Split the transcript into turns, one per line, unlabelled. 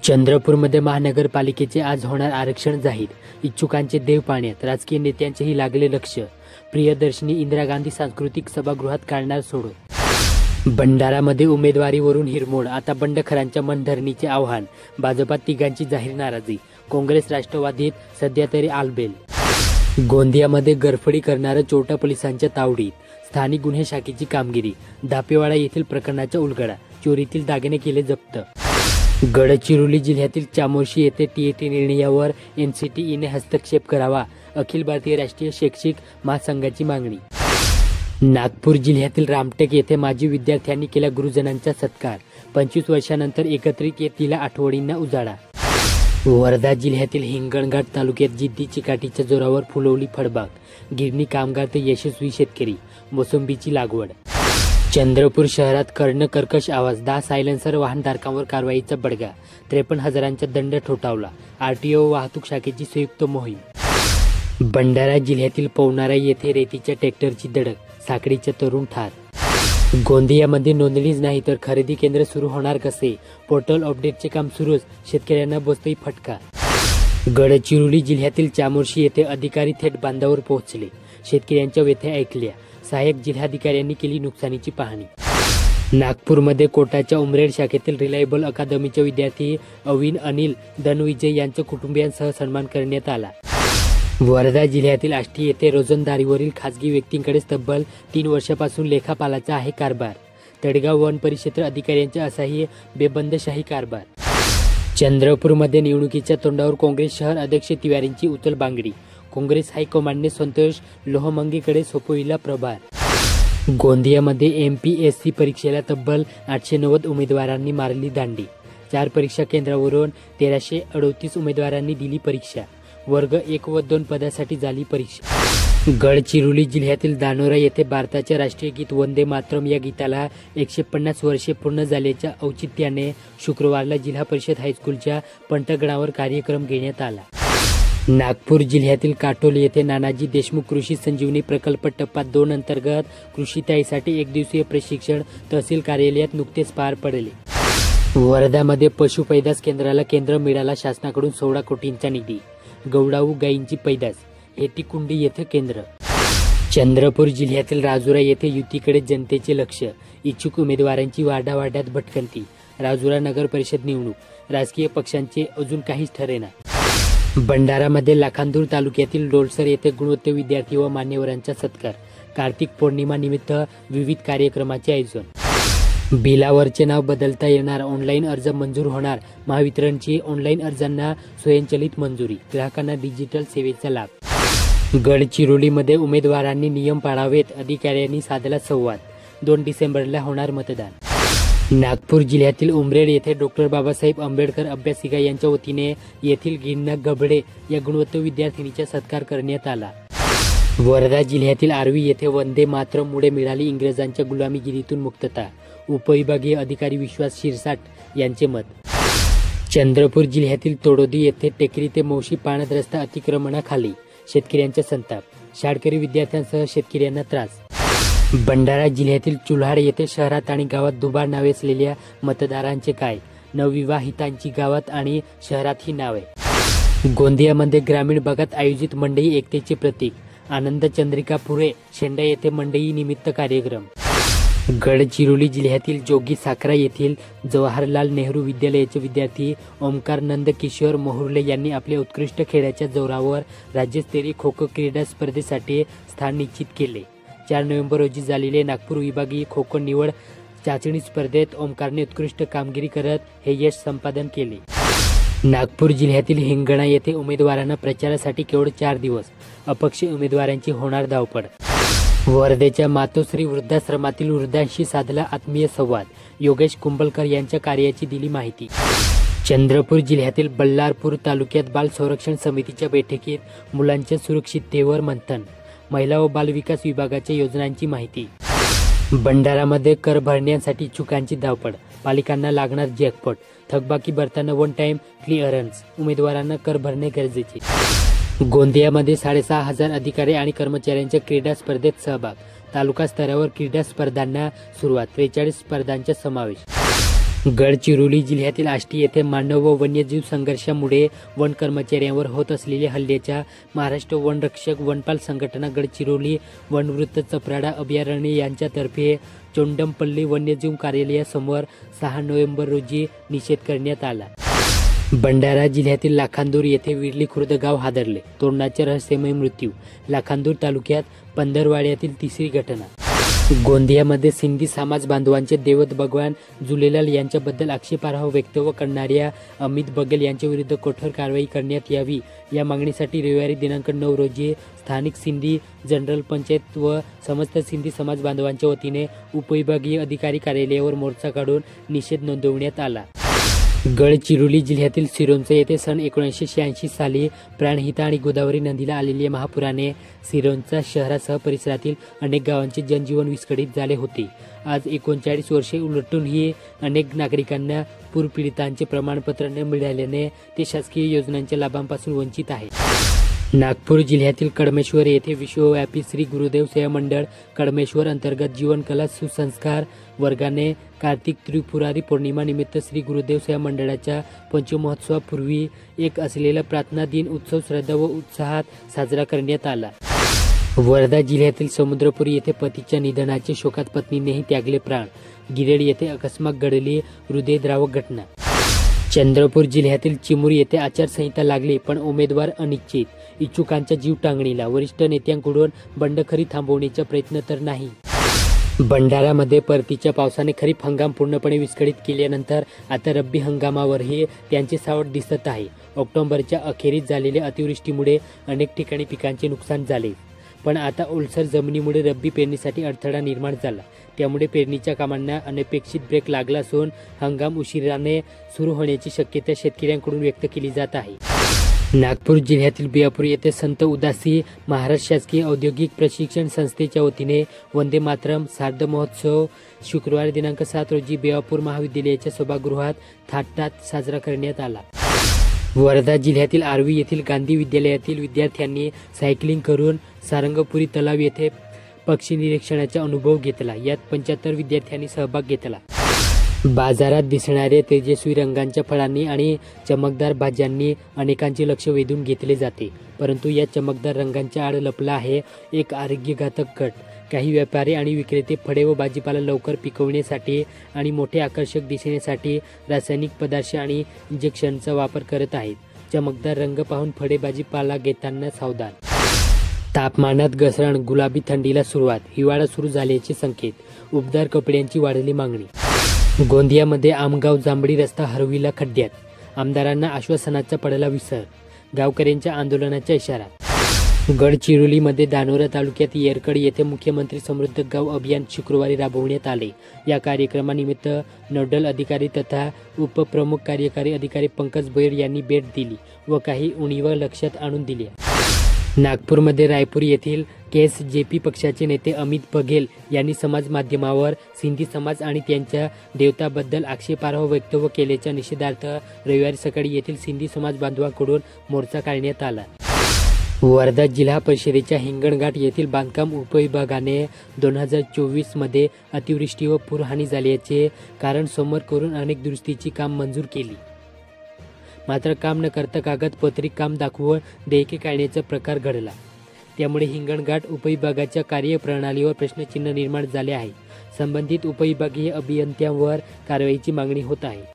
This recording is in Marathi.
चंद्रपूरमध्ये महानगरपालिकेचे आज होणार आरक्षण जाहीर. इच्छुकांचे देव पाण्यात, राजकीय नेत्यांचेही लागले लक्ष. प्रियदर्शनी इंदिरा गांधी सांस्कृतिक सभागृहात काढणार सोडून. भंडारामध्ये उमेदवारीवरून हिरमोड, आता बंडखोरांच्या मनधरणीचे आव्हान. भाजपात तिघांची जाहीर नाराजी, काँग्रेस राष्ट्रवादीत सध्या तरी आलबेल. गोंदियामध्ये गरफडी करणारं चोरटा पोलिसांच्या तावडीत, स्थानिक गुन्हे शाखेची कामगिरी. धापेवाडा येथील प्रकरणाचा उलगडा, चोरीतील दागिने केले जप्त. गडचिरोली जिल्ह्यातील चामोर्शी येथे टीएटी निर्णयावर एनसीटीईने हस्तक्षेप करावा, अखिल भारतीय राष्ट्रीय शैक्षिक महासंघाची मागणी. नागपूर जिल्ह्यातील रामटेक येथे माजी विद्यार्थ्यांनी केला गुरुजनांचा सत्कार, 25 वर्षांनंतर एकत्रित येतीला आठवणींना उजाळा. वर्धा जिल्ह्यातील हिंगणघाट तालुक्यात जिद्दी चिकाटीच्या जोरावर फुलवली फळबाग, गिरणी कामगार ते यशस्वी शेतकरी, मोसंबीची लागवड. चंद्रपूर शहरात कर्णकर्कश आवाज, 10 सायलेन्सर वाहनधारकांवर कारवाईचा बडगा, 53,000चा दंड ठोठावला. आरटीओ वाहतूक शाखेची संयुक्त मोहीम. भंडारा जिल्ह्यातील पवनारा येथे रेतीच्या ट्रॅक्टरची धडक, साखळीचा तरुण ठार. गोंदियामध्ये नोंदणीच नाही तर खरेदी केंद्र सुरू होणार कसे, पोर्टल अपडेटचे काम सुरूच, शेतकऱ्यांना बसतोय फटका. गडचिरोली जिल्ह्यातील चामोर्शी येथे अधिकारी थेट बांधावर पोहोचले, शेतकऱ्यांच्या व्यथा ऐकल्या, सहाय्यक जिल्हाधिकाऱ्यांनी केली नुकसानीची पाहणी. नागपूरमध्ये कोटाच्या उमरेड शाखेतील रिलायबल अकादमीचे विद्यार्थी अविन अनिल धनविजय यांच्या कुटुंबियांसह सन्मान करण्यात आला. वर्धा जिल्ह्यातील आष्टी येथे रोजंदारीवरील खासगी व्यक्तींकडे तब्बल 3 वर्षापासून लेखापालाचा आहे कारभार. तडगाव वन परिक्षेत्र अधिकाऱ्यांचा असाही बेबंदशाही कारभार. चंद्रपूरमध्ये निवडणुकीच्या तोंडावर काँग्रेस शहर अध्यक्ष तिवारींची उचलबांगडी, काँग्रेस हायकमांडने संतोष लोहमंगीकडे सोपविला प्रभार. गोंदियामध्ये एमपीएससी परीक्षेला तब्बल 890 उमेदवारांनी मारली दांडी, 4 परीक्षा केंद्रावरून 1338 उमेदवारांनी दिली परीक्षा, वर्ग 1 व 2 पदासाठी झाली परीक्षा. गडचिरोली जिल्ह्यातील धानोरा येथे भारताचे राष्ट्रीय गीत वंदे मातरम या गीताला 150 वर्षे पूर्ण झाल्याच्या औचित्याने शुक्रवारला जिल्हा परिषद हायस्कूलच्या पंटगडावर कार्यक्रम घेण्यात आला. नागपूर जिल्ह्यातील काटोल येथे नानाजी देशमुख कृषी संजीवनी प्रकल्प टप्पा 2 अंतर्गत कृषीताईसाठी 1 दिवसीय प्रशिक्षण तहसील कार्यालयात नुकतेच पार पडले. वर्ध्यामध्ये पशुपैदास केंद्राला केंद्र मिळाला शासनाकडून 16 कोटींचा निधी, गौडाऊ गायींची पैदास, हेटीकुंडी येथे केंद्र. चंद्रपूर जिल्ह्यातील राजुरा येथे युतीकडे जनतेचे लक्ष, इच्छुक उमेदवारांची वार्डावार्डात भटकंती. राजुरा नगर परिषद निवडणूक, राजकीय पक्षांचे अजून काहीच ठरेना. भंडारामध्ये लाखांदूर तालुक्यातील डोलसर येथे गुणवत्ता विद्यार्थी व मान्यवरांचा सत्कार, कार्तिक पौर्णिमा निमित्त विविध कार्यक्रमाचे आयोजन. बिलावरचे नाव बदलता येणार, ऑनलाईन अर्ज मंजूर होणार, महावितरणची ऑनलाईन अर्जांना स्वयंचलित मंजुरी, ग्राहकांना डिजिटल सेवेचा लाभ. गडचिरोलीमध्ये उमेदवारांनी नियम पाळावेत, अधिकाऱ्यांनी साधला संवाद, 2 डिसेंबरला होणार मतदान. नागपूर जिल्ह्यातील उमरेड येथे डॉक्टर बाबासाहेब आंबेडकर अभ्यासिका यांच्या वतीने येथील गिरणा गबडे या गुणवत्ता विद्यार्थिनीचा सत्कार करण्यात आला. वर्धा जिल्ह्यातील आर्वी येथे वंदे मातरममुळे मिळाली इंग्रजांच्या गुलामीगिरीतून मुक्तता, उपविभागीय अधिकारी विश्वास शिरसाट यांचे मत. चंद्रपूर जिल्ह्यातील तोडोदी येथे टेकरी ते मौशी पाण्यात रस्ता अतिक्रमणाखाली, शेतकऱ्यांचा संताप, शाळकरी विद्यार्थ्यांसह शेतकऱ्यांना त्रास. भंडारा जिल्ह्यातील चुल्हाड येथे शहरात आणि गावात दुबार नावे असलेल्या मतदारांचे काय, नवविवाहितांची गावात आणि शहरात ही नावे. गोंदियामध्ये ग्रामीण भागात आयोजित मंडई एकतेचे प्रतीक, आनंद चंद्रिका पुरे शेंडा येथे मंडई निमित्त कार्यक्रम. गडचिरोली जिल्ह्यातील जोगी साखरा येथील जवाहरलाल नेहरू विद्यालयाचे विद्यार्थी ओमकार नंद किशोर मोहुर्ले यांनी आपल्या उत्कृष्ट खेळाच्या जोरावर राज्यस्तरीय खो खो क्रीडा स्पर्धेसाठी स्थान निश्चित केले. 4 नोव्हेंबर रोजी झालेल्या नागपूर विभागीय खो खो निवड चाचणी स्पर्धेत ओमकारने उत्कृष्ट कामगिरी करत हे यश संपादन केले. नागपूर जिल्ह्यातील हिंगणा येथे उमेदवारांना प्रचारासाठी केवळ 4 दिवस, अपक्ष उमेदवारांची होणार धावपळ. वर्धेच्या मातोश्री वृद्धाश्रमातील वृद्धांशी साधला आत्मीय संवाद, योगेश कुंभलकर यांच्या कार्याची दिली माहिती. चंद्रपूर जिल्ह्यातील बल्लारपूर तालुक्यात बाल संरक्षण समितीच्या बैठकीत मुलांच्या सुरक्षिततेवर मंथन, महिला व बालविकास विभागाच्या योजनांची माहिती. भंडारामध्ये कर भरण्यासाठी इच्छुकांची धावपळ, पालिकांना लागणार जॅकपॉट, थकबाकी भरताना 1 टाइम क्लिअरन्स, उमेदवारांना कर भरणे गरजेचे. गोंदियामध्ये 6,500 अधिकारी आणि कर्मचाऱ्यांच्या क्रीडा स्पर्धेत सहभाग, तालुका स्तरावर क्रीडा स्पर्धांना सुरुवात, 43 स्पर्धांचा समावेश. गडचिरोली जिल्ह्यातील आष्टी येथे मानव व वन्यजीव संघर्षामुळे वन कर्मचाऱ्यांवर होत असलेल्या हल्ल्याच्या महाराष्ट्र वनरक्षक वनपाल संघटना गडचिरोली वनवृत्त चपराडा अभयारण्य यांच्यातर्फे चोंडमपल्ली वन्यजीव कार्यालयासमोर 6 नोव्हेंबर रोजी निषेध करण्यात आला। भंडारा जिल्ह्यातील लाखांदूर येथे विरली खुर्द गाव हादरले, तोरणाचा रहस्यमय मृत्यू। लाखांदूर तालुक्यात पंधरवाड्यातील तिसरी घटना। गोंदियामध्ये सिंधी समाज बांधवांचे दैवत भगवान झुलेलाल यांच्याबद्दल आक्षेपार्ह वक्तव्य करणाऱ्या अमित बघेल यांच्याविरुद्ध कठोर कारवाई करण्यात यावी या मागणीसाठी रविवारी दिनांक 9 रोजी स्थानिक सिंधी जनरल पंचायत व समस्त सिंधी समाज बांधवांच्या वतीने उपविभागीय अधिकारी कार्यालयावर मोर्चा काढून निषेध नोंदवण्यात आला। गडचिरोली जिल्ह्यातील सिरोंचा येथे सन 1986 साली प्राणहिता आणि गोदावरी नदीला आलेल्या महापुराने सिरोंचा शहरासह परिसरातील अनेक गावांचे जनजीवन विस्कळीत झाले होते। आज 39 वर्षे उलटूनही अनेक नागरिकांना पूरपीडितांचे प्रमाणपत्र न मिळाल्याने ते शासकीय योजनांच्या लाभांपासून वंचित आहेत। नागपूर जिल्ह्यातील कडमेश्वर येथे विश्वव्यापी श्री गुरुदेव सेवा मंडळ कडमेश्वर अंतर्गत जीवनकला सुसंस्कार वर्गाने कार्तिक त्रिपुरारी पौर्णिमा निमित्त श्री गुरुदेव सेवा मंडळाच्या पंचमहोत्सवापूर्वी एक असलेला प्रार्थना दिन उत्सव श्रद्धा व उत्साहात साजरा करण्यात आला। वर्धा जिल्ह्यातील समुद्रपूर येथे पतीच्या निधनाच्या शोकात पत्नीनेही त्यागले प्राण। गिरेड येथे अकस्मात घडली हृदयद्रावक घटना। चंद्रपूर जिल्ह्यातील चिमूर येथे आचारसंहिता लागली पण उमेदवार अनिश्चित, इच्छुकांचा जीव टांगणीला। वरिष्ठ नेत्यांकडून बंडखोरी थांबवण्याचा प्रयत्न तर नाही। भंडारामध्ये परतीच्या पावसाने खरीप हंगाम पूर्णपणे विस्कळीत केल्यानंतर आता रब्बी हंगामावरही त्यांचे सावट दिसत आहे। ऑक्टोबरच्या अखेरीस झालेल्या अतिवृष्टीमुळे अनेक ठिकाणी पिकांचे नुकसान झाले, पण आता ओलसर जमिनीमुळे रब्बी पेरणीसाठी अडथळा निर्माण झाला। त्यामुळे पेरणीच्या कामांना अनपेक्षित ब्रेक लागला असून हंगाम उशिराने सुरू होण्याची शक्यता शेतकऱ्यांकडून व्यक्त केली जात आहे। नागपूर जिल्ह्यातील बियापूर येथे संत उदासी महाराज शासकीय औद्योगिक प्रशिक्षण संस्थेच्या वतीने वंदे मातरम सार्ध महोत्सव शुक्रवार दिनांक 7 रोजी बियापूर महाविद्यालयाच्या सभागृहात थाटात साजरा करण्यात आला। वर्धा जिल्ह्यातील आर्वी येथील गांधी विद्यालयातील विद्यार्थ्यांनी सायकलिंग करून सारंगपुरी तलाव येथे पक्षी निरीक्षणाचा अनुभव घेतला। यात 75 विद्यार्थ्यांनी सहभाग घेतला। बाजारात दिसणाऱ्या तेजस्वी रंगांच्या फळांनी आणि चमकदार भाज्यांनी अनेकांचे लक्ष वेधून घेतले जाते, परंतु या चमकदार रंगांच्या आड लपला आहे एक आरोग्यघातक गट। काही व्यापारी आणि विक्रेते फळे व भाजीपाला लवकर पिकवण्यासाठी आणि मोठे आकर्षक दिसण्यासाठी रासायनिक पदार्थ आणि इंजेक्शनचा वापर करत आहेत। चमकदार रंग पाहून फळे भाजीपाला घेताना सावधान। तापमानात घसरण, गुलाबी थंडीला सुरुवात, हिवाळा सुरू झाल्याचे संकेत, उबदार कपड्यांची वाढली मागणी। गोंदियामध्ये आमगाव जांभळी रस्ता हरविला खड्ड्यात, आमदारांना आश्वासनाचा पडला विसर, गावकऱ्यांच्या आंदोलनाचा इशारा। गडचिरोलीमध्ये धानोरा तालुक्यात येरकड येथे मुख्यमंत्री समृद्ध गाव अभियान शुक्रवारी राबवण्यात आले। या कार्यक्रमानिमित्त नोडल अधिकारी तथा उपप्रमुख कार्यकारी अधिकारी पंकज भोयर यांनी भेट दिली व काही उणीवा लक्षात आणून दिल्या। नागपूरमध्ये रायपूर येथील KSJP पक्षाचे नेते अमित बघेल यांनी समाज माध्यमावर सिंधी समाज आणि त्यांच्या देवताबद्दल आक्षेपार्ह वक्तव्य केल्याच्या निषेधार्थ रविवारी सकाळी येथील सिंधी समाज बांधवांकडून मोर्चा काढण्यात आला। वर्धा जिल्हा परिषदेच्या हिंगणघाट येथील बांधकाम उपविभागाने 2024 मध्ये अतिवृष्टी व पूरहानी झाल्याचे कारण समोर करून अनेक दुरुस्तीची काम मंजूर केली, मात्र काम न करता कागदपत्री काम दाखवून देयके काढण्याचा प्रकार घडला। त्यामुळे हिंगणघाट उपविभागाच्या कार्यप्रणालीवर प्रश्नचिन्ह निर्माण झाले आहे। संबंधित उपविभागीय अभियंत्यांवर कारवाईची मागणी होत आहे।